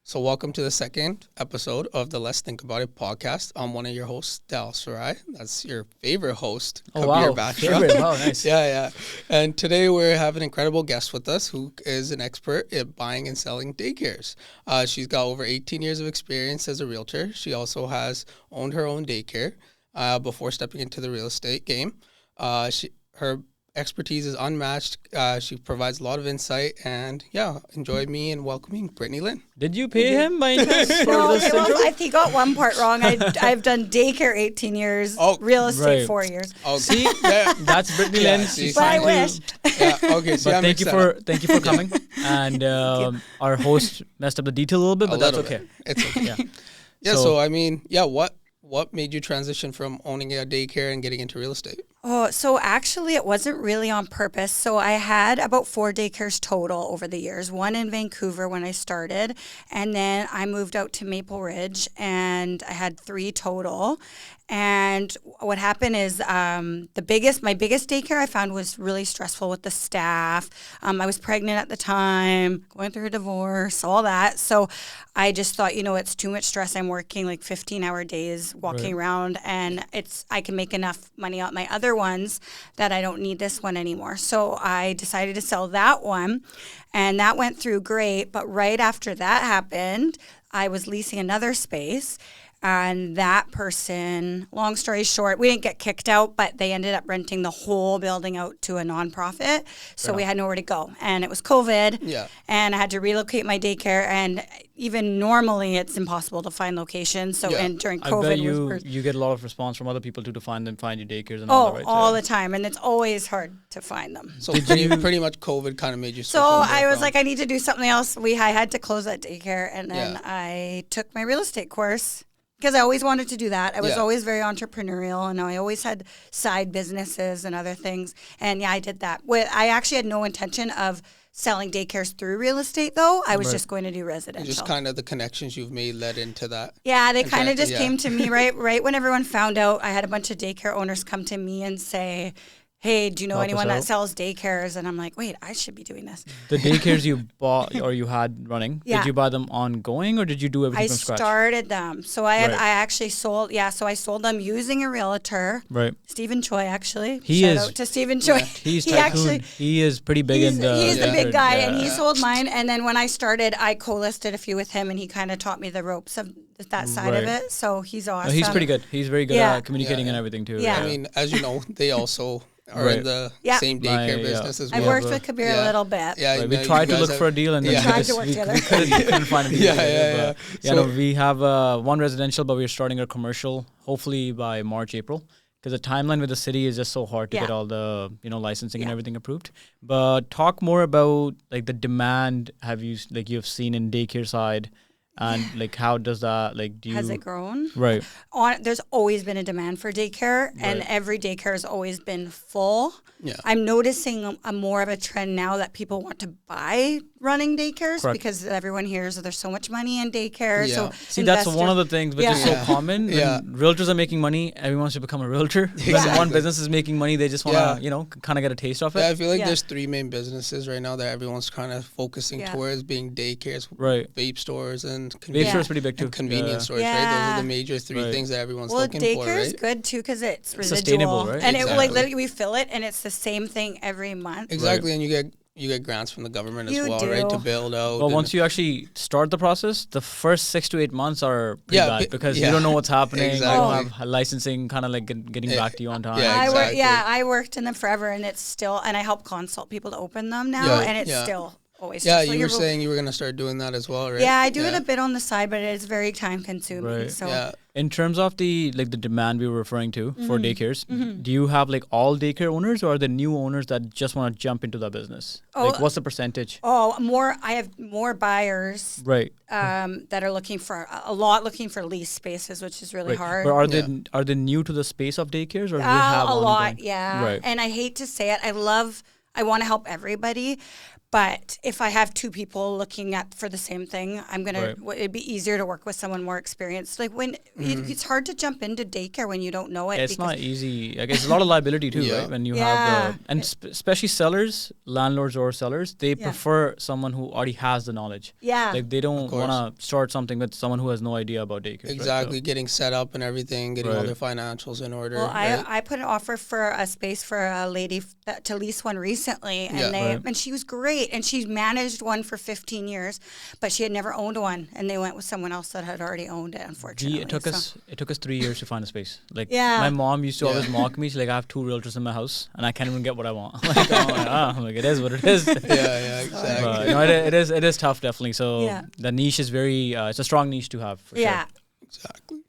So welcome to the second episode of the Let's Think About It podcast. I'm one of your hosts, Dal Sarai. That's your favorite host. Oh, wow. Favorite. Wow, nice. Yeah. And today we have an incredible guest with us who is an expert at buying and selling daycares. She's got over 18 years of experience as a realtor. She also has owned her own daycare before stepping into the real estate game. Her expertise is unmatched. She provides a lot of insight, and enjoy me in welcoming Brittany Lynn. Did you pay him by any chance for this intro? I think he got one part wrong. I've done daycare 18 years, real estate 4 years. Oh, see, that's Brittany Lynn. But I wish. Okay. But thank you for coming. And our host messed up the detail a little bit, but that's okay. It's okay. What made you transition from owning a daycare and getting into real estate? Oh, so actually it wasn't really on purpose. So I had about 4 daycares total over the years, one in Vancouver when I started, and then I moved out to Maple Ridge and I had 3 total. And what happened is my biggest daycare I found was really stressful with the staff. I was pregnant at the time, going through a divorce, all that. So I just thought, it's too much stress. I'm working like 15-hour days, walking around, and I can make enough money out my other ones that I don't need this one anymore. So I decided to sell that one, and that went through great. But right after that happened, I was leasing another space. And that person, long story short, we didn't get kicked out, but they ended up renting the whole building out to a nonprofit. So we had nowhere to go. And it was COVID. Yeah. And I had to relocate my daycare. And even normally, it's impossible to find locations. So and during COVID, I bet you get a lot of response from other people too to find you daycares and all that, right? All the time. And it's always hard to find them. So pretty much COVID kind of made you So I was like, I need to do something else. I had to close that daycare. And then I took my real estate course. Because I always wanted to do that. I was always very entrepreneurial, and I always had side businesses and other things. And I did that. I actually had no intention of selling daycares through real estate, though. I was just going to do residential. Just kind of the connections you've made led into that. Yeah, they kind of just came to me right when everyone found out. I had a bunch of daycare owners come to me and say, hey, do you know anyone that sells daycares? And I'm like, wait, I should be doing this. The daycares you bought or you had running, did you buy them ongoing or did you do everything from scratch? I started them. So I actually sold, so I sold them using a realtor. Right. Stephen Choi, actually. Shout out to Stephen Choi. Yeah. He is pretty big in the... He's the big guy, and he sold mine. And then when I started, I co-listed a few with him, and he kind of taught me the ropes of that side of it. So he's awesome. He's pretty good. He's very good at communicating and everything too. Yeah. I mean, as you know, they also... are in the same daycare business as well. I worked with Kabir a little bit. Yeah, we tried to look for a deal and then we couldn't find a deal. We have one residential, but we're starting a commercial hopefully by March, April. Because the timeline with the city is just so hard to get all the licensing and everything approved. But talk more about like the demand you've seen in daycare side. And how does that has it grown? Right. There's always been a demand for daycare, and every daycare has always been full. Yeah. I'm noticing a more of a trend now that people want to buy running daycares because everyone hears that there's so much money in daycare. Yeah. So that's one of the things which is so common. When realtors are making money, everyone wants to become a realtor. When one business is making money, they just want to, kind of get a taste of it. Yeah, I feel like there's 3 main businesses right now that everyone's kind of focusing towards being daycares, vape stores, and vape stores pretty big too. Convenience stores, right? Those are the major 3 things that everyone's looking for, right? Well, daycare is good too because it's residual. Sustainable, right? And it literally we fill it, and it's the same thing every month. Exactly, and you get grants from the government as well, right, to build out. Well, once you actually start the process, the first 6 to 8 months are pretty bad because you don't know what's happening. Exactly. You don't have licensing kind of getting back to you on time. Yeah, exactly. I worked in them forever, and it's still, and I help consult people to open them now, and it's still always. Yeah, you were saying you were going to start doing that as well, right? Yeah, I do it a bit on the side, but it's very time consuming. Right. So in terms of the demand we were referring to for daycares, do you have all daycare owners or are there new owners that just want to jump into that business? What's the percentage? I have more buyers that are looking for lease spaces, which is really hard. But are they new to the space of daycares or do they have a lot? Yeah. Right. And I hate to say it, I want to help everybody, But if I have two people looking at for the same thing, I'm gonna. It'd be easier to work with someone more experienced. Like when it's hard to jump into daycare when you don't know it. It's not easy. I guess a lot of liability too, right? When you have especially sellers, landlords or sellers, they prefer someone who already has the knowledge. Yeah, like they don't want to start something with someone who has no idea about daycare. Exactly, right? So, getting set up and everything, getting all their financials in order. Well, I put an offer for a space for a lady to lease one recently, and and she was great. And she managed one for 15 years, but she had never owned one. And they went with someone else that had already owned it, unfortunately. It took us 3 years to find a space. Like my mom used to always mock me. She's like, I have 2 realtors in my house, and I can't even get what I want. I'm like, it is what it is. Exactly. But, it is tough, definitely. So the niche is very, it's a strong niche to have. For sure. Exactly.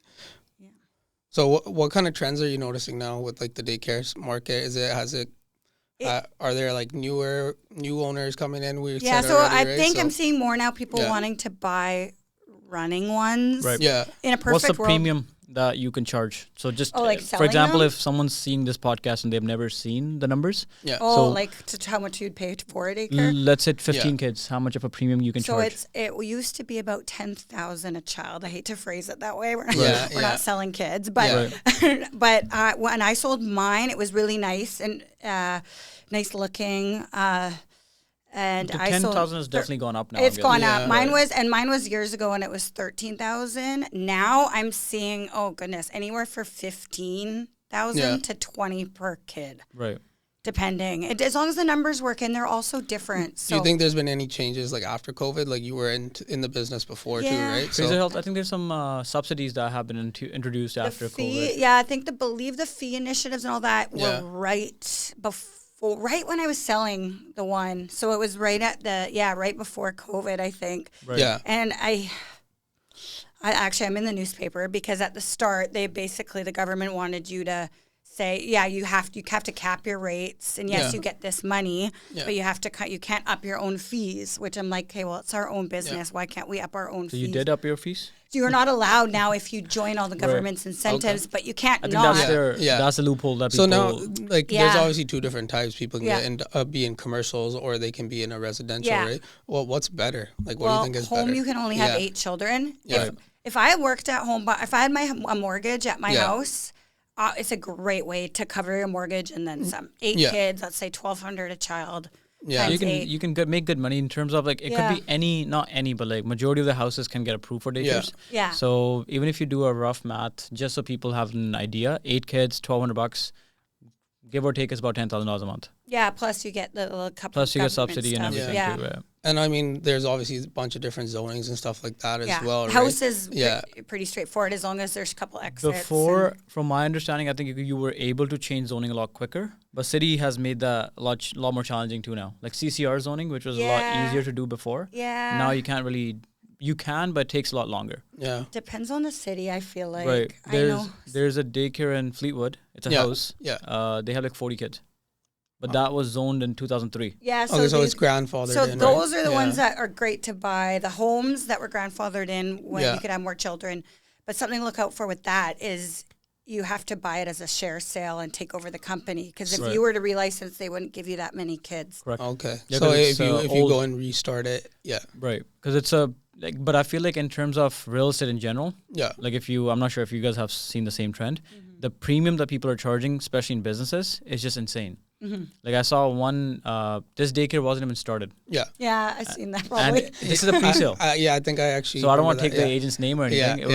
Yeah. So what kind of trends are you noticing now with like the daycare market? Are there like new owners coming in? I think I'm seeing more now people wanting to buy running ones. Right. Yeah. In a perfect What's the world, premium that you can charge? So just for example, if someone's seeing this podcast and they've never seen the numbers. Yeah. Oh, so like how much you'd pay for a daycare? Let's say 15 kids. How much of a premium you can charge? So it used to be about 10,000 a child. I hate to phrase it that way. We're not selling kids, but but when I sold mine, it was really nice and nice looking. And 10,000 has definitely gone up now. It's gone up. Mine was years ago, and it was 13,000. Now I'm seeing, oh goodness, anywhere for 15,000 to 20 per kid. Right. Depending, as long as the numbers work, and they're also different. So. Do you think there's been any changes like after COVID? Like you were in the business before too, right? Fraser Health. I think there's some subsidies that have been introduced after COVID. Yeah, I think the fee initiatives and all that were right before. Right when I was selling the one. So it was right at right before COVID, I think. Right. Yeah. And I'm in the newspaper because at the start, the government wanted you to say, you have to cap your rates, and yes, you get this money, but you have to you can't up your own fees, which I'm like, okay, well, it's our own business. Why can't we up our own fees? So you did up your fees? So you're not allowed now if you join all the government's incentives, but you can't I think not. That's a loophole that people... So now, there's obviously 2 different types. People can be in commercials, or they can be in a residential, right? Well, what's better? Like, what do you think is better? Home, you can only have 8 children. Yeah. If I worked at home, if I had a mortgage at my house, it's a great way to cover your mortgage and then some. 8 kids, let's say $1,200 a child. Yeah, you can make good money in terms of like it could be not any, but like majority of the houses can get approved for daycares. Yeah. So even if you do a rough math, just so people have an idea, 8 kids, $1,200, give or take, is about $10,000 a month. Yeah, plus you get the little couple. Plus you get subsidy and everything too. Yeah. And I mean, there's obviously a bunch of different zonings and stuff like that as well. Right? House is pretty straightforward as long as there's a couple exits. Before, from my understanding, I think you were able to change zoning a lot quicker. But city has made that a lot more challenging too now. Like CCR zoning, which was a lot easier to do before. Yeah. Now you can't really... You can, but it takes a lot longer. Yeah. Depends on the city, I feel like. Right. There's a daycare in Fleetwood. It's a house. Yeah. They have like 40 kids. But that was zoned in 2003. Yeah. So it's grandfathered in. So those are the ones that are great to buy. The homes that were grandfathered in when you could have more children. But something to look out for with that is you have to buy it as a share sale and take over the company. Because if you were to relicense, they wouldn't give you that many kids. Correct. Okay. Yeah, so if you go and restart it, Right. Because it's but I feel like in terms of real estate in general, like I'm not sure if you guys have seen the same trend, the premium that people are charging, especially in businesses, is just insane. Mm-hmm. Like I saw one, this daycare wasn't even started. Yeah, I've seen that probably. And this is a pre-sale. I think I actually. So I don't want to take the agent's name or anything.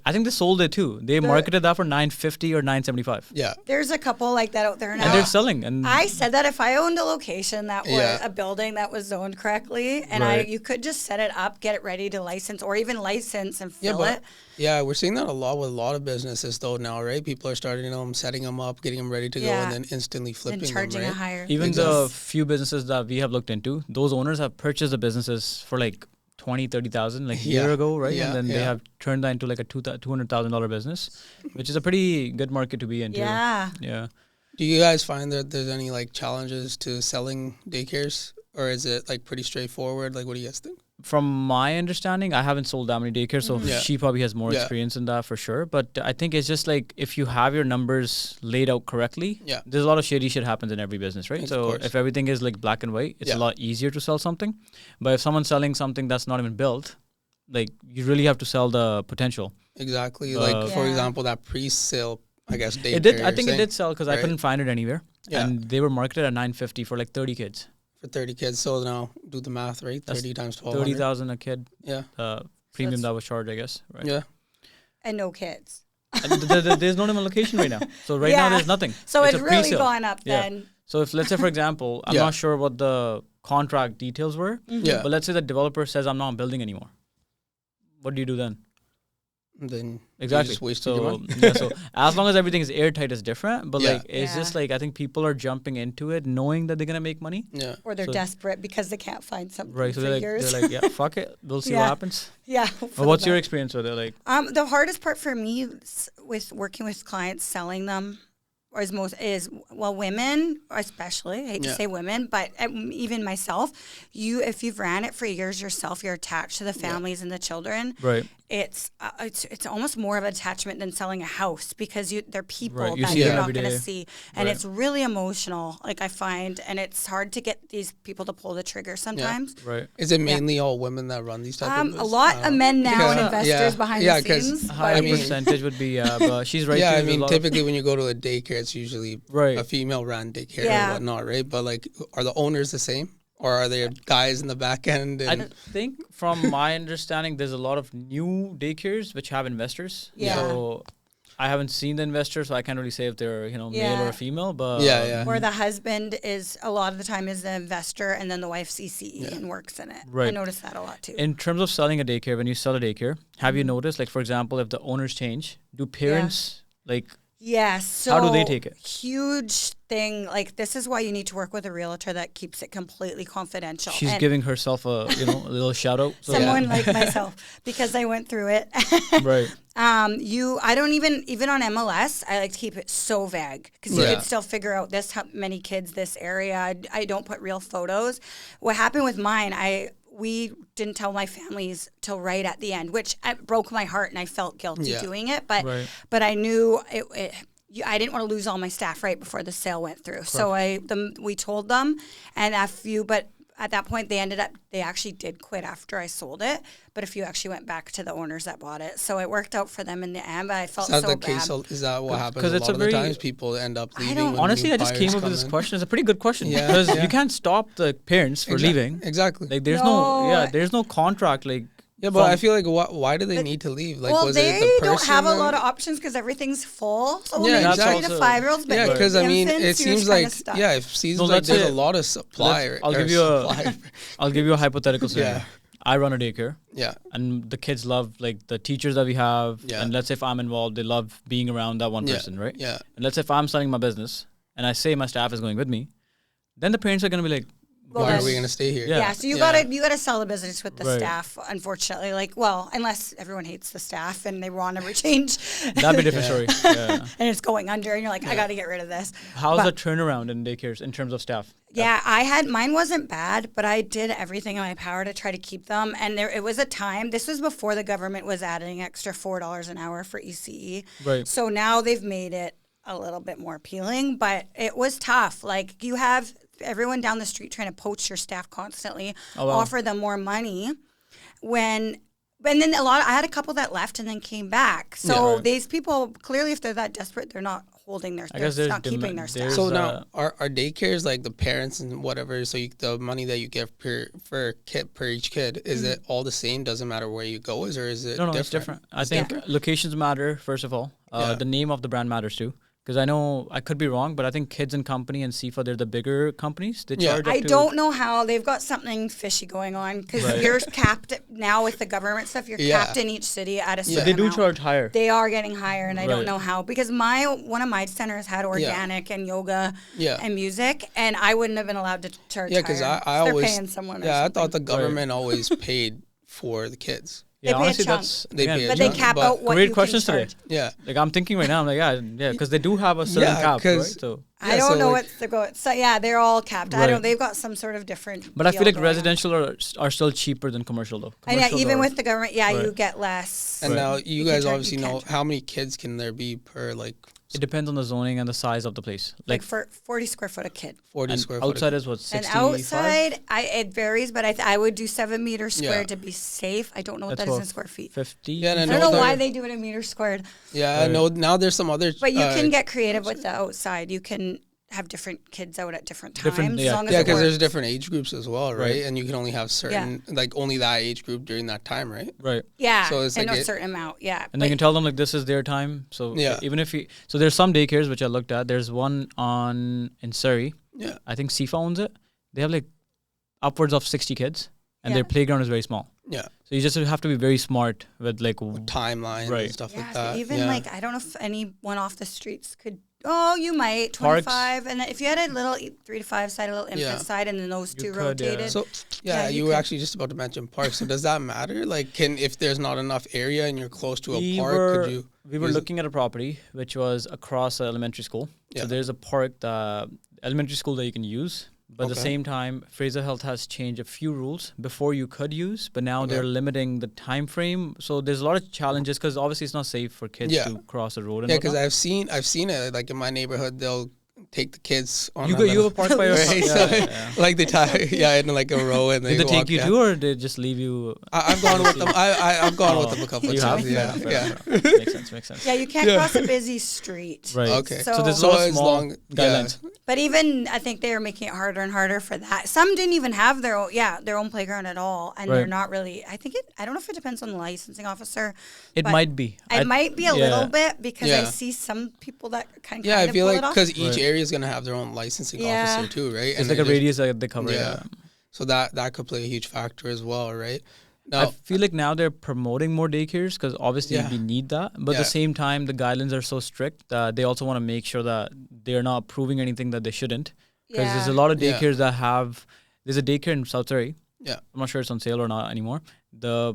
I think they sold it too. They marketed that for $950 or $975. Yeah, there's a couple like that out there now. And they're selling. And I said that if I owned a location that was a building that was zoned correctly, and you could just set it up, get it ready to license, or even license and fill it. Yeah, we're seeing that a lot with a lot of businesses though now, right? People are starting them, setting them up, getting them ready to go, and then instantly flipping them, charging a higher. Even the few businesses that we have looked into, those owners have purchased the businesses for like $20,000-$30,000 like a year ago, right? And then they have turned that into like a $200,000 business, which is a pretty good market to be into. Yeah. Do you guys find that there's any like challenges to selling daycares, or is it like pretty straightforward? Like, what do you guys think? from my understanding, I haven't sold that many daycares, so she probably has more experience in that for sure. But I think it's just like if you have your numbers laid out correctly, there's a lot of shady shit happens in every business, right? So if everything is like black and white, it's a lot easier to sell something. But if someone's selling something that's not even built, like you really have to sell the potential. Exactly. Like for example, that pre-sale, I guess, daycare. It did. I think it did sell because I couldn't find it anywhere, and they were marketed at $950 for like 30 kids. For 30 kids, so now do the math, right? That's 30 times 12. 30,000 a kid. Yeah. Premium that was charged, I guess. Right. Yeah. And no kids. And there's no minimum location right now. So now there's nothing. So it's really gone up then. So if let's say for example, I'm not sure what the contract details were. Yeah. But let's say the developer says I'm not building anymore. What do you do then? Then exactly. You just wasted your money. So as long as everything is airtight, it's different. But like it's just like I think people are jumping into it knowing that they're gonna make money. Yeah. Or they're desperate because they can't find something. Right. So for they're like, yeah, fuck it. We'll see what happens. Yeah. But what's your experience with it? Like the hardest part for me with working with clients, selling them, or is women especially. I hate to say women, but even myself. If you've ran it for years yourself, you're attached to the families and the children. Right. It's almost more of an attachment than selling a house because they're people You that see you're them not every going to day. see, and it's really emotional. Like I find, and it's hard to get these people to pull the trigger sometimes. Right. Is it mainly all women that run these type of businesses? A lot of men now and investors behind the scenes. High percentage would be, but she's right. Yeah, I mean, typically when you go to a daycare, it's usually a female run daycare or whatnot, right? But like, are the owners the same? Or are there guys in the back end? I think from my understanding, there's a lot of new daycares which have investors. Yeah. So I haven't seen the investors, so I can't really say if they're male or female. But where the husband is a lot of the time is the investor, and then the wife's ECE and works in it. Right. I noticed that a lot too. In terms of selling a daycare, when you sell a daycare, have you noticed, like for example, if the owners change, do parents like? Yes. So how do they take it? Huge thing. Like this is why you need to work with a realtor that keeps it completely confidential. She's giving herself a a little shout out. So someone like myself, because I went through it. Right. I don't even on MLS, I like to keep it so vague because you could still figure out how many kids, this area. I don't put real photos. What happened with mine, we didn't tell my families till right at the end, which broke my heart, and I felt guilty doing it. But I knew I didn't want to lose all my staff right before the sale went through. Correct. So we told them, and but at that point they actually did quit after I sold it. But a few actually went back to the owners that bought it. So it worked out for them in the end, but I felt so bad. Is that what happens? Because a lot of the times people end up leaving. Honestly, I just came up with this question. It's a pretty good question. Because you can't stop the parents for leaving. Exactly. Like there's there's no contract like. Yeah, but I feel like why do they need to leave? Like, well, was they it the don't have a lot of options because everything's full. So yeah, exactly. 3 to 5 year olds, but because I mean, it seems like it seems like there's a lot of supply. I'll give you a hypothetical scenario. I run a daycare. Yeah. And the kids love like the teachers that we have. Yeah. And let's say if I'm involved, they love being around that one person, right? Yeah. And let's say if I'm selling my business and I say my staff is going with me, then the parents are gonna be like, why are we going to stay here? Yeah, so you gotta sell the business with the staff, unfortunately. Like, well, unless everyone hates the staff and they want to change. That'd be a different story. Yeah. And it's going under and you're like, I got to get rid of this. How's the turnaround in daycares in terms of staff? Yeah, mine wasn't bad, but I did everything in my power to try to keep them. And it was a time, this was before the government was adding extra $4 an hour for ECE. Right. So now they've made it a little bit more appealing, but it was tough. Like, you have everyone down the street trying to poach your staff constantly, offer them more money. And then I had a couple that left and then came back. So these people, clearly if they're that desperate, they're not holding their staff, not keeping their staff. So now, are daycares like the parents and whatever, so the money that you get per each kid, is it all the same? Doesn't matter where you go, or is it different? No, it's different. I think locations matter, first of all. The name of the brand matters too. Because I know, I could be wrong, but I think Kids and Company and SIFA, they're the bigger companies. They charge I don't know how. They've got something fishy going on because you're capped now with the government stuff. You're capped in each city at a certain They do amount. charge higher. They are getting higher, and I don't know how. Because one of my centers had organic and yoga and music, and I wouldn't have been allowed to charge higher. Yeah, because I always... They're paying someone I thought the government always paid for the kids. Yeah, They pay honestly, a chunk. that's They again, pay a But they chunk, cap but out what great you questions can today. charge. Yeah. Like I'm thinking right now, I'm like, yeah, because they do have a certain Yeah, cap, right? 'cause- So, I don't so, know like- what's the go. So yeah, they're all capped. I Right. don't. They've got some sort of different. but I deal feel like going on. residential are still cheaper than commercial though. And yeah, Commercials even are- with the government, yeah, you Right. get less. And Right. now you You guys can obviously know charge. how many kids can there be per like it depends on the zoning and the size of the place. Like Like, for 40 square foot a kid. 40 and square foot. outside is what And 65. outside, it varies, but I would do 7 meters squared Yeah. to be safe. I don't know what That's that is what, in square feet. 50. Yeah, and I I don't know know why there- they do it in meters squared. Yeah, I Right. know now there's some other. But you can get creative with the outside. You can have different kids out at different times Different- as yeah. long as Yeah, it because there's works. different age groups as well, right? Right. And you can only have certain, like only that age group during that time, right? Right. Yeah, So it's and like a it- certain amount. Yeah, And they can tell them like this is their time. So Yeah. even if so there's some daycares which I looked at. There's one in Surrey. Yeah. I think SIFA owns it. They have like upwards of 60 kids, and Yeah. their playground is very small. Yeah. So you just have to be very smart with like Timelines Right. and stuff yeah, like so that. even yeah. like I don't know if anyone off the streets could. Oh, you might Parks. 25, and if you had a little 3 to 5 side, a little infant Yeah. side, and then those You two could, yeah. rotated. So Yeah, you you were could- actually just about to mention parks. So does that matter? Like, if there's not enough area and you're close to a we park, were could you? we were use it? looking at a property which was across an elementary school. Yeah. So there's a park, the elementary school that you can use. But at the Okay. same time, Fraser Health has changed a few rules before you could use, but now Okay. they're limiting the time frame. So there's a lot of challenges because obviously it's not safe for kids Yeah. to cross the road. And Yeah, because whatnot. I've seen it like in my neighborhood. They'll take the kids on. you a go, you little- have a park by yourself. Right, Yeah, so yeah. like they tie, yeah, in like a row, and Did they walk take you down. too, or did they just leave you? I've gone with them. I've gone with Oh, them a couple of you times. have? Yeah, Fair, yeah. fair, fair. Makes sense. Makes sense. yeah, you can't Yeah. cross a busy street. Right. Okay. So- So there's a So lot of as small long- guidelines. But even I think they're making it harder and harder for that. Some didn't even have their own playground at all, and they're Right. not really. I don't know if it depends on the licensing officer. It but might be. It might be a little yeah. bit because I Yeah. see some people that kind Yeah, I of feel pull like it off. because each Right. area is gonna have their own licensing Yeah. officer too, right? It's like they a just- radius that they cover. Yeah. Yeah. So that could play a huge factor as well, right? I Now, feel like now they're promoting more daycares because obviously Yeah. we need that. But at Yeah. the same time, the guidelines are so strict that they also want to make sure that they're not approving anything that they shouldn't. Because there's a lot of Yeah. daycares that have. There's a daycare in South Surrey. Yeah. I'm not sure it's on sale or not anymore. The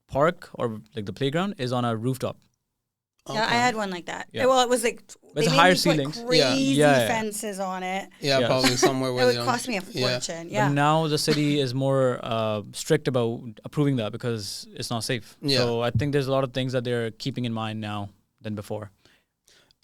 park or like the playground is on a rooftop. Yeah, I okay. had one like that. Yeah. Well, it was like It's they made higher me put ceilings. Yeah. crazy Yeah. fences on it. Yeah, Yes. probably somewhere where It they would don't. cost me a yeah. fortune. But Yeah. now the city is more strict about approving that because it's not safe. Yeah. So I think there's a lot of things that they're keeping in mind now than before.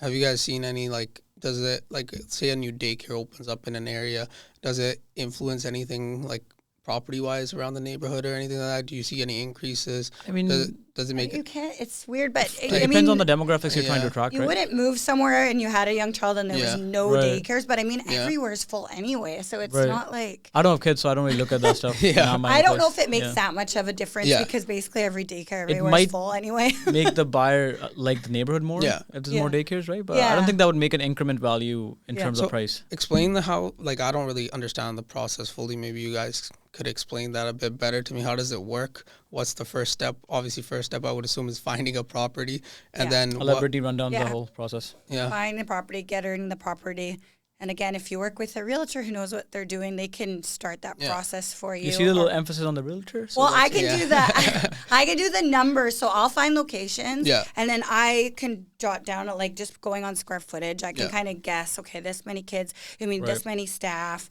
Have you guys seen any like? Does it like say a new daycare opens up in an area? Does it influence anything like property wise around the neighborhood or anything like that? Do you see any increases? I mean, Does it make You it? can't. It's weird, but it I depends mean, on the demographics you're trying to Yeah. attract, you right? wouldn't move somewhere and you had a young child and there Yeah. was no Right. daycares. But I mean, Yeah. everywhere is full anyway, so it's Right. not like. I don't have kids, so I don't really look at that stuff. Yeah. Not my I don't know place. if it makes Yeah. that much of a difference Yeah. because basically every daycare everywhere might- is full anyway. Make the buyer like the neighborhood more. Yeah. If there's more Yeah. daycares, right? But I Yeah. don't think that would make an increment value in Yeah. terms So- of price. Explain the how. Like I don't really understand the process fully. Maybe you guys could explain that a bit better to me. How does it work? What's the first step? Obviously, first step I would assume is finding a property, and Yeah. then I'll what? let Brittany run down the Yeah. whole process. Yeah. Find the property, getting the property. And again, if you work with a realtor who knows what they're doing, they can start that Yeah. process for you. You see the little or- emphasis on the realtor? So well, I that's- can Yeah. do that. I can do the numbers, so I'll find locations. Yeah. And then I can jot down, like just going on square footage, I can Yeah. kind of guess, okay, this many kids, you need Right. this many staff,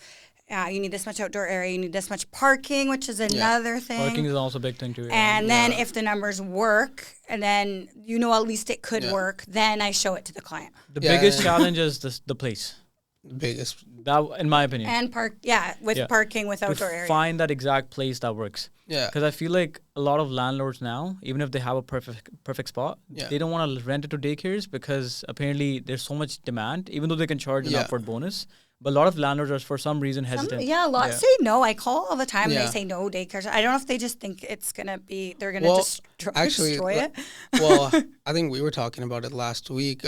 you need this much outdoor area, you need this much parking, which is another thing. Parking is also a big thing too. And then if the numbers work, and then you know at least it could Yeah. work, then I show it to the client. the Yeah. biggest challenge is the place. Biggest. That, in my opinion, And with Yeah. parking with to outdoor area. find that exact place that works. Yeah. Because I feel like a lot of landlords now, even if they have a perfect spot, Yeah. they don't want to rent it to daycares because apparently there's so much demand, even though they can charge an Yeah. upward bonus. But a lot of landlords are for some reason hesitant. A lot Yeah. say no. I call all the time and Yeah. they say no daycares. I don't know if they just think it's gonna be they're gonna Well, destroy it. Well, I think we were talking about it last week.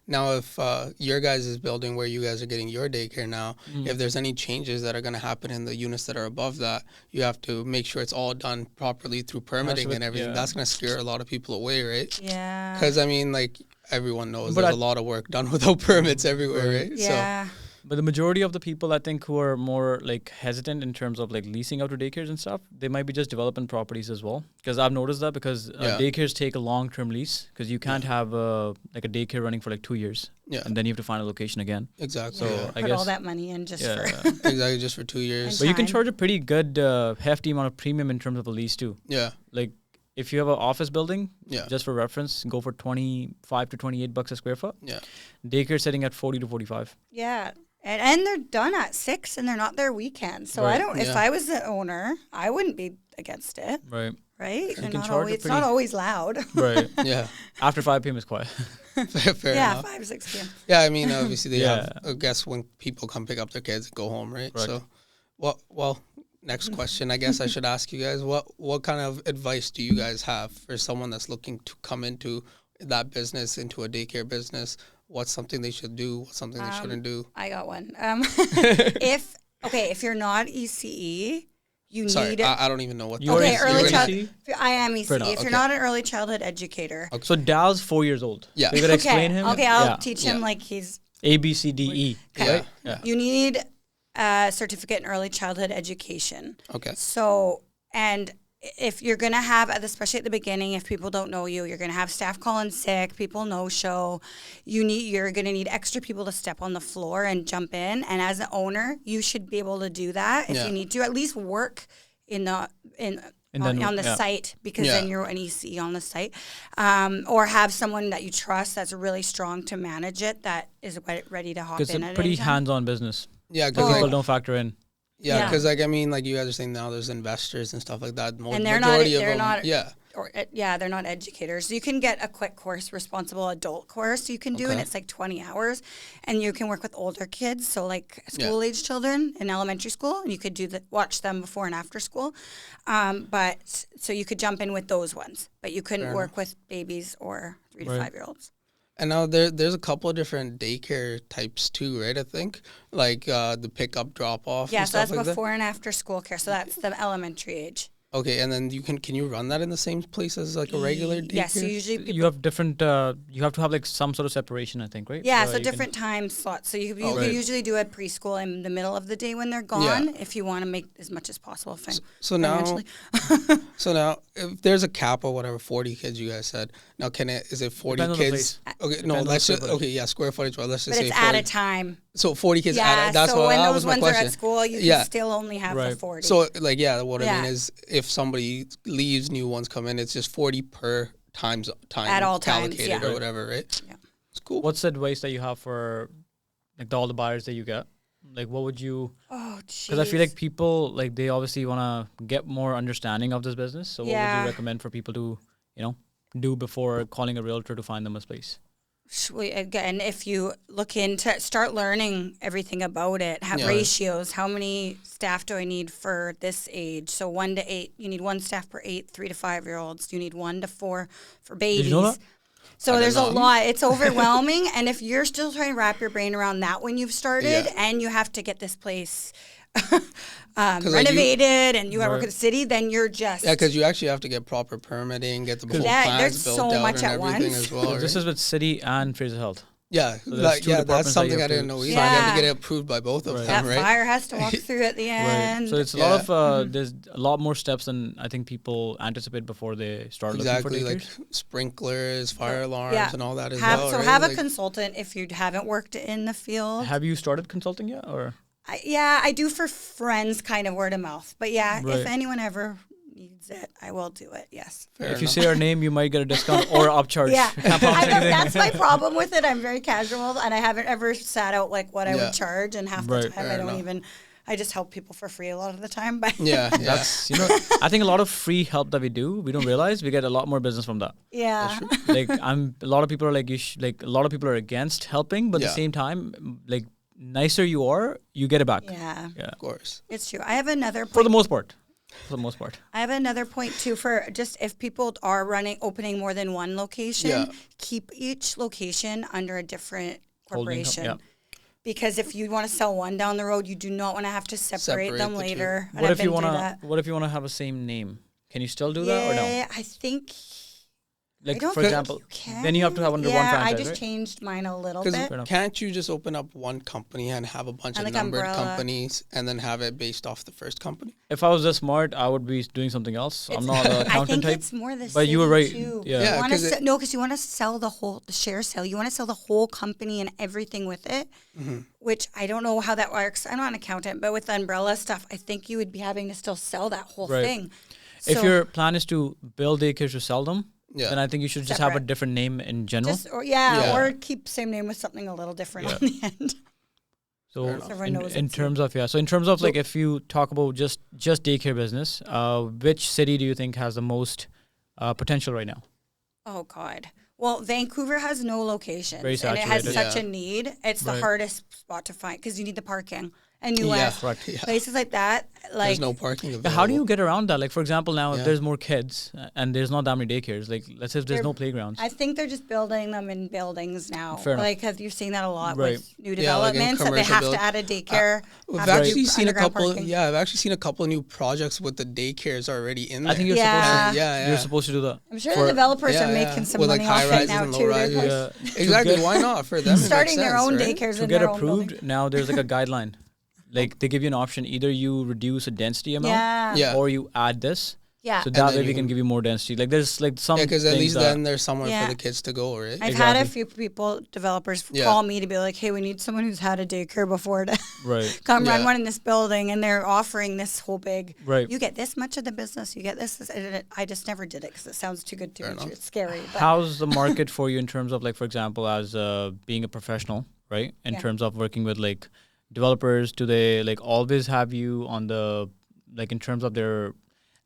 Now, if your guys' building where you guys are getting your daycare now, if there's any changes that are going to happen in the units that are above that, you have to make sure it's all done properly through permitting and everything. yeah. That's going to scare a lot of people away, right? Yeah. Because, I mean, like, everyone knows But there's a lot of work done without permits everywhere, right? Yeah. But the majority of the people, I think, who are more like hesitant in terms of like leasing out to daycares and stuff, they might be just developing properties as well. Because I've noticed that because daycares take a long-term lease because you can't have like a daycare running for like 2 years. Yeah. And then you have to find a location again. Exactly. So I put guess all that money in just for exactly just for 2 years. But you can charge a pretty good hefty amount of premium in terms of a lease too. Yeah. Like if you have an office building, just for reference, go for $25 to $28 a square foot. Yeah. Daycare setting at 40 to 45. Yeah. And they're done at 6 and they're not there weekends. So I don't, if I was the owner, I wouldn't be against it. Right. Right? It's not always loud. Right. Yeah. After 5 p.m. is quiet. Fair enough. 5, 6 p.m. Yeah, I mean, obviously they have, I guess, when people come pick up their kids and go home, right? So, well, next question, I guess I should ask you guys, what kind of advice do you guys have for someone that's looking to come into that business, into a daycare business? What's something they should do? What's something they shouldn't do? I got one. If you're not ECE, you need. I don't even know what. Early childhood. I am ECE. If you're not an early childhood educator. Okay. So Dal's 4 years old. Yeah. So you gotta explain him. Okay, I'll teach him like he's A, B, C, D, E. Okay. Yeah. You need a certificate in early childhood education. Okay. So, and if you're going to have, especially at the beginning, if people don't know you, you're going to have staff calling sick, people no-show. You're going to need extra people to step on the floor and jump in. And as an owner, you should be able to do that if you need to. At least work on the site, because then you're an EC on the site. Or have someone that you trust that's really strong to manage it, that is ready to hop in. Because it's a pretty hands-on business. Yeah, because people don't factor in. Yeah, because like I mean, like you guys are saying now, there's investors and stuff like that. And they're not educators. So you can get a quick course, responsible adult course you can do, and it's like 20 hours, and you can work with older kids, so like school-age children in elementary school, and you could watch them before and after school. But so you could jump in with those ones, but you couldn't work with babies or 3 to 5-year-olds. And now there's a couple of different daycare types too, right? I think like the pick-up, drop-off. Yeah, and so that's stuff like before and after school care. So that's the elementary age. Okay, and then can you run that in the same place as like a regular daycare? Yes, so usually you have different. You have to have like some sort of separation, I think, right? Yeah, so different time slots. So you can usually do a preschool in the middle of the day when they're gone, if you want to make as much as possible. So now, if there's a cap or whatever, 40 kids you guys said. Now, is it 40 kids? Okay, no, let's just square footage. Well, let's just say 40. It's at a time. So 40 kids. Yeah, that's so when those my ones question. are at school, you can still only have the 40. So what I mean is, if somebody leaves, new ones come in, it's just 40 per time at all times, allocated or whatever, right? Yeah, it's cool. What's the advice that you have for like all the buyers that you get? Like, what would you? Oh, jeez. Because I feel like people like they obviously want to get more understanding of this business. So what would you recommend for people to, do before calling a realtor to find them a space? Again, if you look into start learning everything about it, have ratios, how many staff do I need for this age? So 1 to 8, you need 1 staff per 8, 3 to 5-year-olds. You need 1 to 4 for babies. Did you know that? So there's a lot. It's overwhelming. And if you're still trying to wrap your brain around that when you've started and you have to get this place renovated and you got to work with the city, then you're just... Yeah, because you actually have to get proper permitting, get the whole plans built out much and at everything once. as well. Right? This is with city and Fraser Health. Yeah, so that's something I didn't know either. You have to get it approved by both of them, that right? fire has to walk through at the end. So it's a lot of there's a lot more steps than I think people anticipate before they start looking for daycares. Like sprinklers, fire alarms, and all that as well. So right? have a consultant if you haven't worked in the field. Have you started consulting yet, or? I do for friends, kind of word of mouth. But if anyone ever needs it, I will do it. Yes. If you say our name, you might get a discount or upcharge. Yeah, that's my problem with it. I'm very casual, and I haven't ever sat out like what I would charge. And half the time, I just help people for free a lot of the time. But that's I think a lot of free help that we do, we don't realize we get a lot more business from that. Yeah. Like a lot of people are like a lot of people are against helping, but at the same time, like nicer you are, you get it back. Yeah, of course. It's true. I have another point. For the most part. I have another point too for just if people are opening more than one location, keep each location under a different corporation. Because if you want to sell one down the road, you do not want to have to separate them later. What if you want to have a same name? Can you still do that or no? I think Like, I don't for think example, you can. then you have to have under one Yeah, franchise, I just right? changed mine a little Because bit. can't you just open up one company and have a bunch And of like numbered umbrella. companies and then have it based off the first company? If I was this smart, I would be doing something else. I'm not an I accountant think type. it's more the But you were right. Too. Yeah. Yeah, You wanna 'cause no, because you want to sell the share sale. You want to sell the whole company and everything with it, which I don't know how that works. I'm not an accountant, but with the umbrella stuff, I think you would be having to still sell that whole Right. thing. If So your plan is to build daycares to sell them, Yeah. then I think you should just have a Separate. different name in general. Yeah. or keep same name with something a little different on the end. So Everyone knows in it's terms of so in terms of like if you talk about just daycare business, which city do you think has the most potential right now? Oh God. Well, Vancouver has no locations, Very and it has saturated. such a need. It's the Right. hardest spot to find because you need the parking. And Yeah, U.S. correct. Yeah. places like that, like There's no parking available. But how do you get around that? Like, for example, now Yeah. there's more kids and there's not that many daycares. Like, let's say if there's They're- no playgrounds. I think they're just building them in buildings now. Fair enough. Like, have you seen that a lot Right. with new Yeah, like in developments that they commercial have build- to add a daycare? We've have to do actually seen a underground couple. parking. Yeah, I've actually seen a couple of new projects with the daycares already in there. I think you're Yeah. supposed to. Yeah. You're supposed to do that. I'm sure For- the developers yeah, are yeah. making some With, money like, off high it rises now and low too. rises. They're Yeah. Exactly. To get- Why not? For them, it starting makes their sense, own right? daycares To in get their own building. approved, now there's like a guideline. Like they give you an option: either you reduce a density amount, Yeah. Yeah. or you add this. Yeah. So And that then way you we can can- give you more density. Like there's like some. Yeah, because at things least that- then there's somewhere Yeah. for the kids to go, right? I've had a Exactly. few people, developers, Yeah. call me to be like, "Hey, we need someone who's had a daycare before to Right. come run Yeah. one in this building," and they're offering this whole big. Right. You get this much of the business. You get this. And I just never did it because it sounds too good to Fair be true. enough. It's scary. But How's the market for you in terms of like, for example, as being a professional, right? In Yeah. terms of working with like developers, do they like always have you on the like in terms of their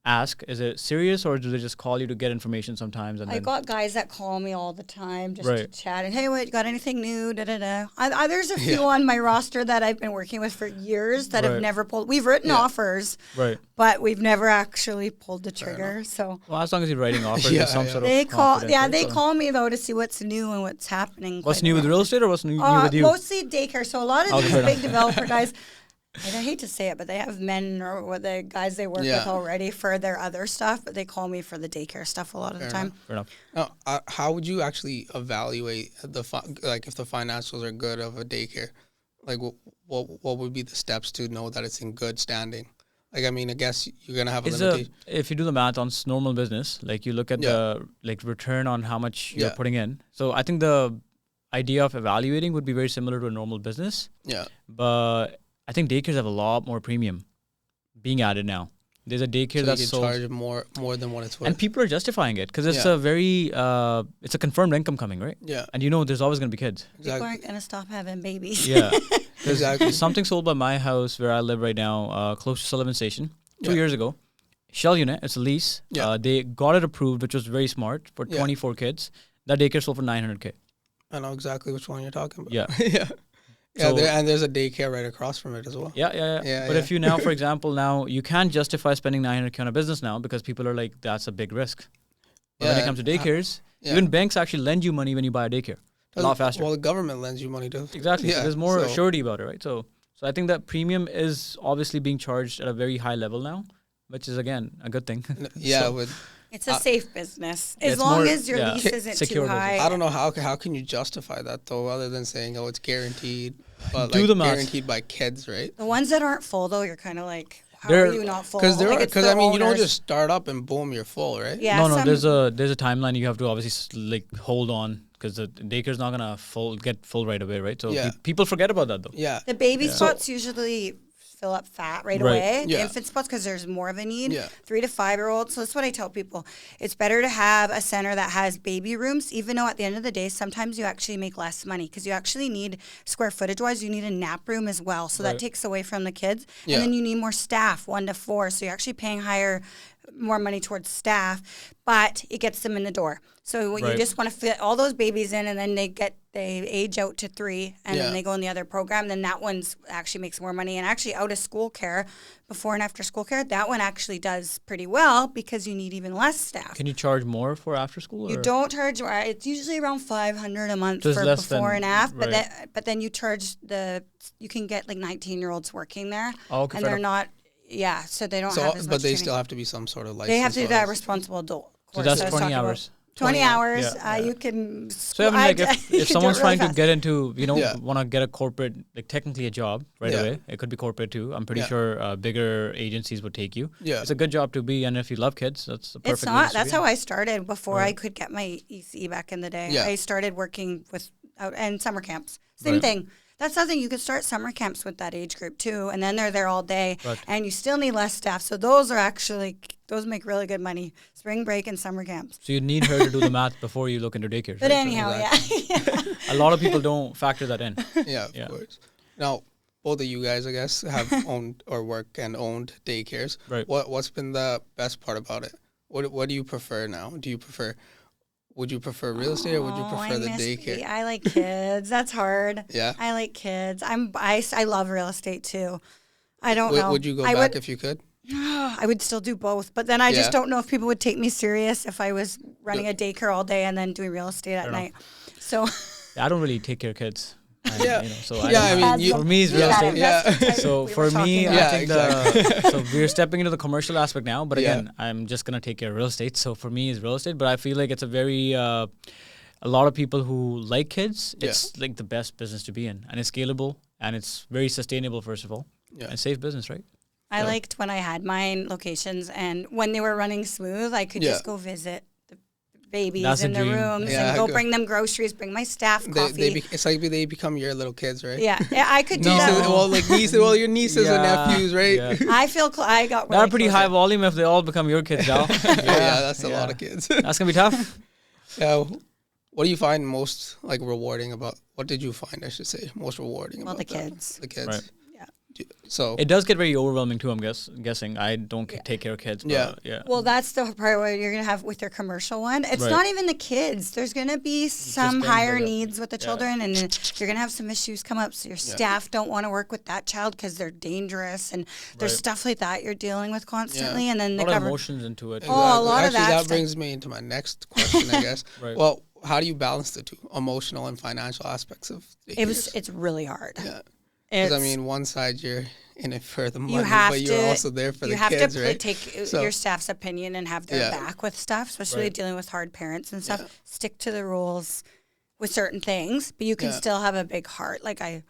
ask? Is it serious or do they just call you to get information sometimes? And I then got guys that call me all the time just Right. to chat and, "Hey, what, got anything new?" Da da da. There's a few on my roster that I've been working with for years that have Right. never pulled. We've written offers, right. but we've never actually pulled the trigger. So Well, as long as you're writing offers, Yeah, there's some yeah. sort of they call. confidence, Yeah, right? they So call me though to see what's new and what's happening. What's quite new a with bit. real estate or what's new with you? Mostly daycare. So a lot of Okay, these fair big enough. developer guys, I hate to say it, but they have men or what the guys they work Yeah. with already for their other stuff, but they call me for the daycare stuff a lot of the time. Fair enough. Now, how would you actually evaluate like if the financials are good of a daycare? Like, what would be the steps to know that it's in good standing? Like, I mean, I guess you're gonna have a limitation. If you do the math on normal business, like you look at the like return on how much you're Yeah. putting in. So I think the idea of evaluating would be very similar to a normal business. Yeah. But I think daycares have a lot more premium being added now. There's a daycare So that's you can sold, charge more than what it's worth. and people are justifying it because it's Yeah. a very it's a confirmed income coming, right? Yeah. And there's always going to be kids. People Exactly. aren't gonna stop having babies. Yeah. Exactly. Something sold by my house where I live right now, close to Sullivan Station, 2 Yeah. years ago. Shell unit, it's a lease. Yeah. They got it approved, which was very smart for Yeah. 24 kids. That daycare sold for $900K. I know exactly which one you're talking about. Yeah. Yeah. Yeah, So- and there's a daycare right across from it as well. Yeah. Yeah, But yeah. if you now, for example, now you can't justify spending $900K on a business now because people are like, that's a big risk. But when it Yeah, comes to daycares, yeah. even banks actually lend you money when you buy a daycare. A lot faster. Well, the government lends you money too. Exactly. So Yeah, there's more so- surety about it, right? So I think that premium is obviously being charged at a very high level now, which is again a good thing. Yeah, So- with It's a safe business as it's long more- as your yeah. lease isn't Secure too business. high. I don't know how can you justify that though, other than saying it's guaranteed, but Do like the math. guaranteed by kids, right? The ones that aren't full though, you're kind of like, how They're- are you not full? Because Like, it's because the I mean you don't owners. just start up and boom you're full, right? Yeah, no, some- there's a timeline you have to obviously like hold on because the daycare's not gonna get full right away, right? So Yeah. people forget about that though. Yeah. The baby Yeah. spots usually fill up fat right Right. away. The Yeah. infant spots because there's more of a need. Yeah. 3 to 5 year olds. So that's what I tell people. It's better to have a center that has baby rooms, even though at the end of the day, sometimes you actually make less money because you actually need square footage wise. You need a nap room as well, so Right. that takes away from the kids. Yeah. And then you need more staff, 1 to 4. So you're actually paying more money towards staff, but it gets them in the door. So Right. you just want to fit all those babies in, and then they age out to 3, and Yeah. then they go in the other program. Then that one's actually makes more money, and actually out of school care, before and after school care, that one actually does pretty well because you need even less staff. Can you charge more for after school? You or? don't charge. It's usually around $500 a month So it's for less before than- and after. right. But then you charge you can get like 19-year-olds working there, Oh, okay, and fair they're enough. not. Yeah, so they don't So, have as much but they training. still have to be some sort of license. They have to do or that else- responsible adult. So course that's I was 20 talking about. hours. 20 hours. You can. So I mean, like if someone's trying to get into, want to get a corporate, like technically a job right away, it could be corporate too. I'm pretty sure bigger agencies would take you. Yeah, it's a good job to be, and if you love kids, that's the perfect. It's not. That's how I started before I could get my EC back in the day. Yeah. I started working and summer camps. Same thing. That's something you could start summer camps with that age group too, and then they're there all day, and you still need less staff. So those make really good money. Spring break and summer camps. So you need her to do the math before you look into daycare. But anyhow, a lot of people don't factor that in. Yeah, of course. Now, both of you guys, I guess, have owned or work and owned daycares. Right. What's been the best part about it? What do you prefer now? Would you prefer real estate or would you prefer the daycare? I like kids. That's hard. Yeah. I like kids. I love real estate too. I don't know. Would you go back if you could? I would still do both, but then I just don't know if people would take me serious if I was running a daycare all day and then doing real estate at night. So I don't really take care of kids. For me, it's real estate. Yeah. So for me, I think so we're stepping into the commercial aspect now. But again, I'm just gonna take care of real estate. So for me, it's real estate. But I feel like it's a very a lot of people who like kids. It's like the best business to be in, and it's scalable and it's very sustainable. First of all, and safe business, right? I liked when I had mine locations, and when they were running smooth, I could just go visit babies in the rooms and go bring them groceries, bring my staff coffee. It's like they become your little kids, right? Yeah, I could do that. Your nieces and nephews, right? Yeah. I feel I got really Not a pretty high volume if they all become your kids now. That's a lot of kids. That's going to be tough. Yeah. What do you find most rewarding about, what did you find, I should say, most rewarding about the kids. The kids. Right. So it does get very overwhelming too. I'm guessing. I don't take care of kids. But Well, that's the part where you're gonna have with your commercial one. It's not even the kids. There's gonna be some higher needs with the children, and you're gonna have some issues come up. So your staff don't want to work with that child because they're dangerous, and there's stuff like that you're dealing with constantly. And then a lot of emotions into it. Exactly. Oh, a lot of that. That brings me into my next question, I guess. Well, how do you balance the two, emotional and financial aspects of daycares? It's really hard. Yeah. Because I mean, one side you're in it for the money, but you're also there for the kids, right? You have to take your staff's opinion and have their back with stuff, especially dealing with hard parents and stuff. Yeah. Stick to the rules with certain things, but you can still have a big heart. Like I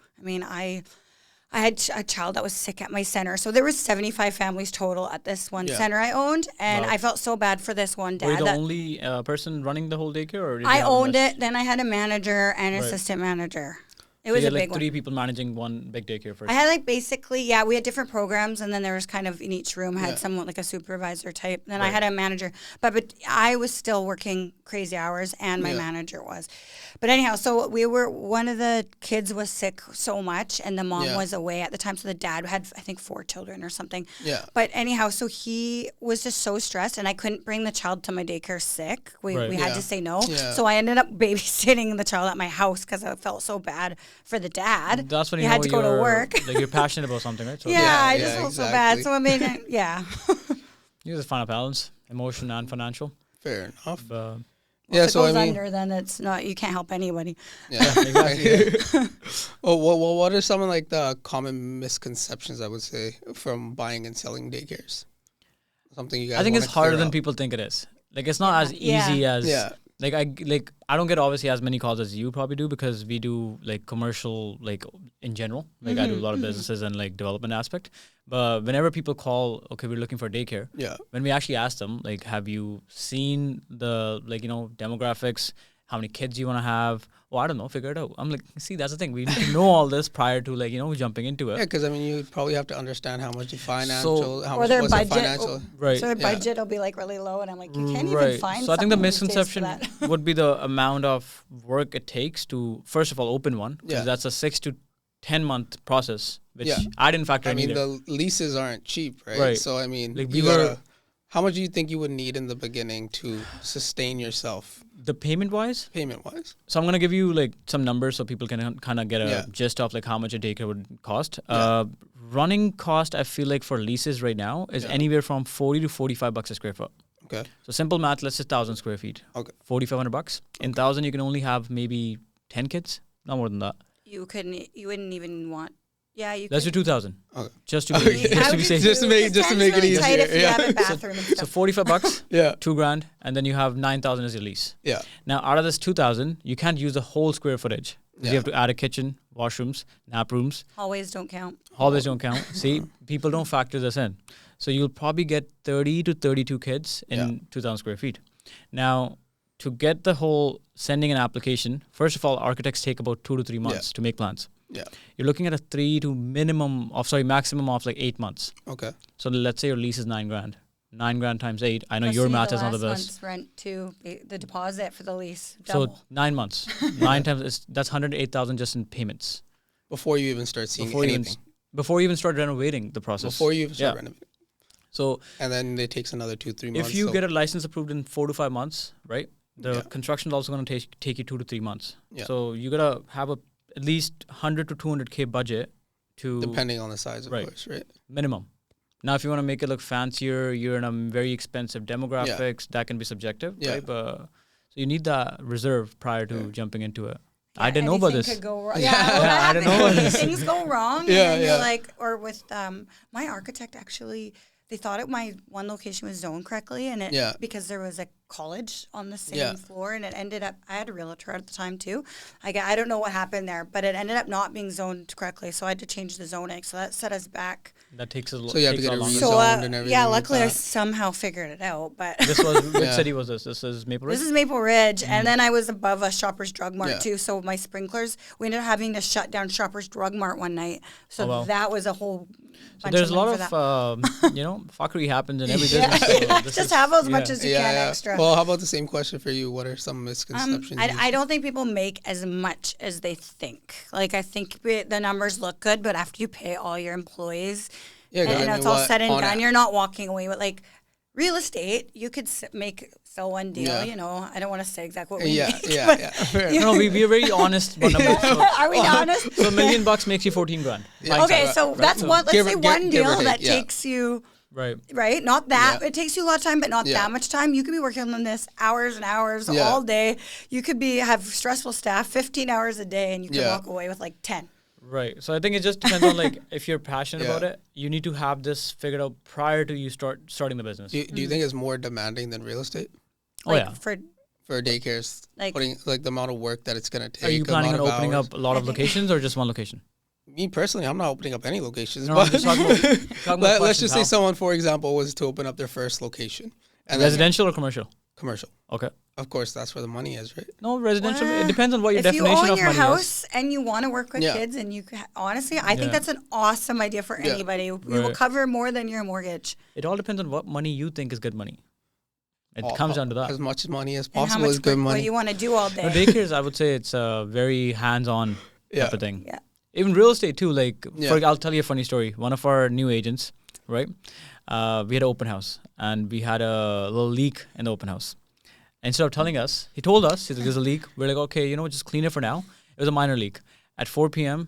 had a child that was sick at my center, so there was 75 families total at this one center I owned, and I felt so bad for this one dad. Were you the only person running the whole daycare, or I owned it? Then I had a manager and an assistant manager. It was a big one. 3 people managing one big daycare first. I had basically, we had different programs, and then there was kind of in each room had someone like a supervisor type. Then I had a manager, but I was still working crazy hours, and my manager was. But anyhow, so one of the kids was sick so much, and the mom was away at the time, so the dad had, I think, 4 children or something. Yeah. But anyhow, so he was just so stressed, and I couldn't bring the child to my daycare sick. We had to say no. Yeah. So I ended up babysitting the child at my house because I felt so bad for the dad. That's when you had to go to work. Like you're passionate about something, right? So I just felt so bad. So I mean, You just find a balance, emotion and financial. Fair enough. If it goes under, then it's not. You can't help anybody. Yeah, exactly. Well, what are some of the common misconceptions, I would say, from buying and selling daycares? Something you guys. I think it's harder than people think it is. Like it's not as easy as. Yeah. I don't get obviously as many calls as you probably do because we do commercial in general. I do a lot of businesses and development aspect. But whenever people call, okay, we're looking for daycare. Yeah. When we actually ask them, have you seen the demographics? How many kids you want to have? Oh, I don't know. Figure it out. I'm see, that's the thing. We need to know all this prior to jumping into it. Yeah, because you probably have to understand how much financial, how much their budget, financial. Right. So their budget will be really low, and I'm you can't even find. So I think the misconception would be the amount of work it takes to first of all open one, because that's a 6 to 10 month process, which I didn't factor in either. The leases aren't cheap, right? So how much do you think you would need in the beginning to sustain yourself? The payment-wise? Payment-wise. So I'm going to give you some numbers so people can kind of get a gist of how much a daycare would cost. Running cost, I feel for leases right now is anywhere from $40 to $45 a square foot. Okay. So simple math, let's say 1,000 square feet. Okay. $4,500. Okay. In 1,000, you can only have maybe 10 kids, not more than that. You wouldn't even want. Yeah, you Let's do 2,000. Okay. Just to be safe. Just to make it easier. Tight if you Yeah. have a bathroom and stuff. So 45 bucks, Yeah. $2,000, and then you have 9,000 as your lease. Yeah. Now, out of this 2,000, you can't use the whole square footage. Yeah. You have to add a kitchen, washrooms, nap rooms. Hallways don't count. Hallways don't count. See, people don't factor this in. So you'll probably get 30 to 32 kids in 2,000 square feet. Now, to get the whole sending an application, first of all, architects take about 2 to 3 months to make plans. Yeah. You're looking at a maximum of like 8 months. Okay. So let's say your lease is $9,000. $9,000 times 8. I know Plus your the math is not the last best. month's rent too, the deposit for the lease. So Double. 9 months. 9 times, that's 108,000 just in payments. Before you even start seeing anything. Before you even start renovating the process. Before you even start renovating. So, and then it takes another 2-3 months. If you get a license approved in 4 to 5 months, right? The construction is also going to take you 2 to 3 months. Yeah. So you got to have at least 100 to 200K budget to... Depending on the size, of course, right? Minimum. Now, if you want to make it look fancier, you're in a very expensive demographics, that can be subjective, right? But, so you need that reserve prior to jumping into it. Yeah, I didn't know about this. Could go wrong. I didn't know about this. Things go wrong. And then you're like, or with my architect actually... They thought my one location was zoned correctly, and because there was a college on the same floor, and it ended up. I had a realtor at the time too. I don't know what happened there, but it ended up not being zoned correctly, so I had to change the zoning. So that set us back. That takes a lot. So you have to get it rezoned and everything. Yeah, luckily I somehow figured it out. But this was which city was this? This is Maple Ridge. This is Maple Ridge, and then I was above a Shoppers Drug Mart too. So my sprinklers, we ended up having to shut down Shoppers Drug Mart one night. So that was a whole. So there's a lot of fuckery happens in every business. So just have as much as you can extra. Well, how about the same question for you? What are some misconceptions? I don't think people make as much as they think. Like, I think the numbers look good, but after you pay all your employees, and it's all said and done, you're not walking away with, like, real estate, you could sell one deal, I don't want to say exactly what we make. No, we're very honest about numbers. So, are we honest? So $1 million makes you $14,000. Okay, so that's one, let's say one deal that takes you... Right? Not that. It takes you a lot of time, but not that much time. You could be working on this hours and hours all day. You could have stressful staff 15 hours a day, and you could walk away with like 10. Right. So I think it just depends on like if you're passionate about it, you need to have this figured out prior to you starting the business. Do you think it's more demanding than real estate? For daycares, like putting like the amount of work that it's gonna take. Are you planning on opening up a lot of locations or just one location? Me personally, I'm not opening up any locations. No, but I'm just talking about let's just say someone, for example, was to open up their first location. And residential or commercial? Commercial. Okay. Of course, that's where the money is, right? No, residential. It depends on what your definition of money is. If you own your house and you want to work with kids, and you honestly, I think that's an awesome idea for anybody. You will cover more than your mortgage. It all depends on what money you think is good money. It comes down to that. As much money as possible is good money. What you want to do all day. No, daycares, I would say it's a very hands-on type of thing. Yeah. Even real estate too. Like, I'll tell you a funny story. One of our new agents, right? We had an open house, and we had a little leak in the open house. Instead of telling us, he told us, he's like, there's a leak. We're like, okay, just clean it for now. It was a minor leak. At 4 p.m.,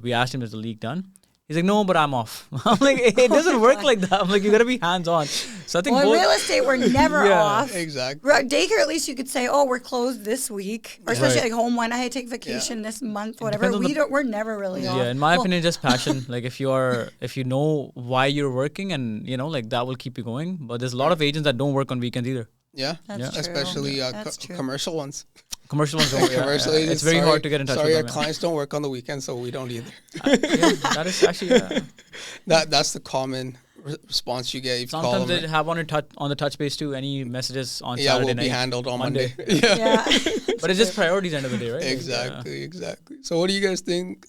we asked him, is the leak done? He's like, no, but I'm off. I'm like, it doesn't work like that. I'm like, you got to be hands-on. So I think in real estate, we're never off. Exactly. Daycare, at least you could say, oh, we're closed this week. Or especially like home one, I had to take vacation this month, whatever. We're never really off. Yeah, in my opinion, just passion. Like if you know why you're working and, like that will keep you going. But there's a lot of agents that don't work on weekends either. Yeah, that's especially commercial ones. Commercial ones don't. Commercial agents, it's very hard to get in touch with them. Sorry, our clients don't work on the weekends, so we don't either. That is actually... That's the common response you get. If sometimes you call they have on the touch base too, any messages on Saturday will night. be handled on Monday. But it's just priorities end of the day, right? Exactly. So what do you guys think,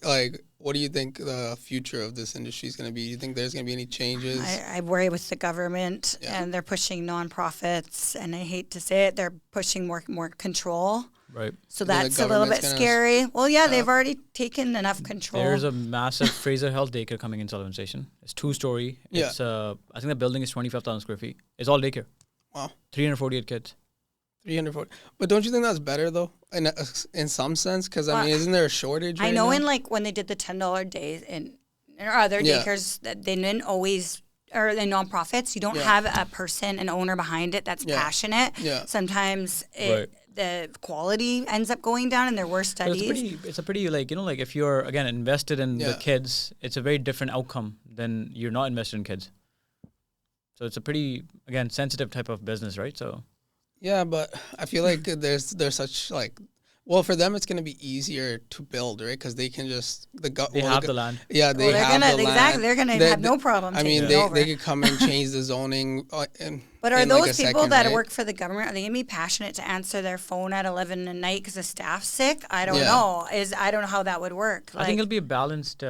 what do you think the future of this industry is going to be? Do you think there's going to be any changes? I worry with the government, and they're pushing nonprofits, and I hate to say it, they're pushing more control. Right. So that's a little bit scary. Well, they've already taken enough control. There's a massive Fraser Health daycare coming in Sullivan Station. It's 2-story. It's I think the building is 25,000 square feet. It's all daycare. Wow. 348 kids. 340. But don't you think that's better though, in some sense? Because isn't there a shortage? I know in when they did the $10 days in other daycares, that they didn't always. Or the nonprofits, you don't have a person, an owner behind it that's passionate. Yeah. Sometimes the quality ends up going down and they're worse studies. It's a pretty like, like if you're, again, invested in the kids, it's a very different outcome than you're not invested in kids. So it's a pretty, again, sensitive type of business, right? So. Yeah, but I feel like there's such like, well, for them it's going to be easier to build, right? Because they can just they have the land. Yeah, they have the land. Exactly, they're going to have no problem. I mean, they could come and change the zoning. But are those people that work for the government, are they going to be passionate to answer their phone at 11 at night because the staff's sick? I don't know. I don't know how that would work. I think it'll be a balanced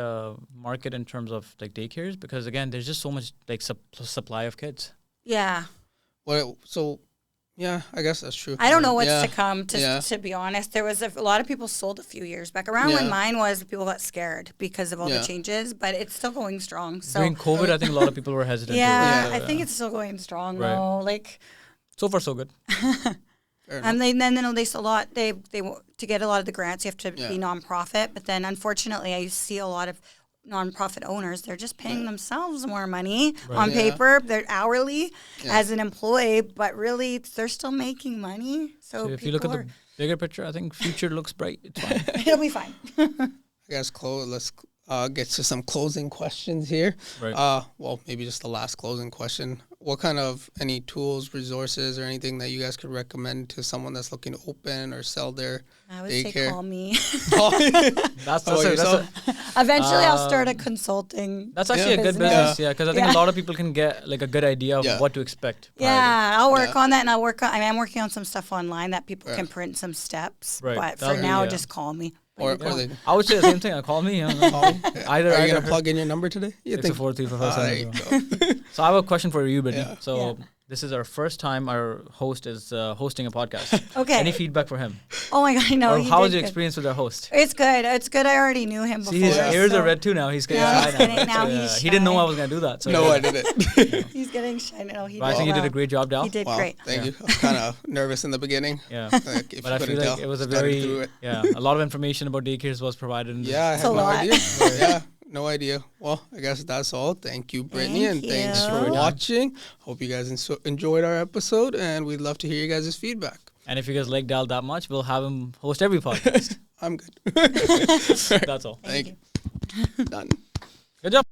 market in terms of like daycares because again, there's just so much like supply of kids. Yeah. Well, so. Yeah, I guess that's true. I don't know what's to come, to be honest. There was a lot of people sold a few years back. Around when mine was, people got scared because of all the changes, but it's still going strong. So during COVID, I think a lot of people were hesitant. I think it's still going strong, though. Like, so far, so good. And then there's a lot, they to get a lot of the grants, you have to be nonprofit. But then, unfortunately, I see a lot of nonprofit owners, they're just paying themselves more money on paper. They're hourly as an employee, but really they're still making money. So if you look at the bigger picture, I think future looks bright. It's fine. It'll be fine. I guess let's get to some closing questions here. Right. Well, maybe just the last closing question. What kind of any tools, resources, or anything that you guys could recommend to someone that's looking to open or sell their I would daycare? say call me. Eventually, I'll start a consulting. That's actually a good business, because I think a lot of people can get like a good idea of what to expect. Yeah, I'll work on that, and I am working on some stuff online that people can print some steps. Right. But for now, just call me. Or I would say the same thing. Call me. Either. Are you gonna plug in your number today? 643-457. So I have a question for you, Brittany. Yeah. So this is our first time our host is hosting a podcast. Okay. Any feedback for him? Oh my God, no. Or how was your experience with our host? It's good. It's good. I already knew him before. See, his ears are red too now. He's getting shy now. He didn't know I was gonna do that. So no, I didn't. He's getting shy now. I think you did a great job, Dal. He did great. Thank you. I was kind of nervous in the beginning. Yeah. But I feel like it was a lot of information about daycares was provided. I had no idea. No idea. Well, I guess that's all. Thank you, Brittany, and thanks for watching. Hope you guys enjoyed our episode, and we'd love to hear you guys' feedback. And if you guys like Dal that much, we'll have him host every podcast. I'm good. That's all. Thank you. Done. Good job.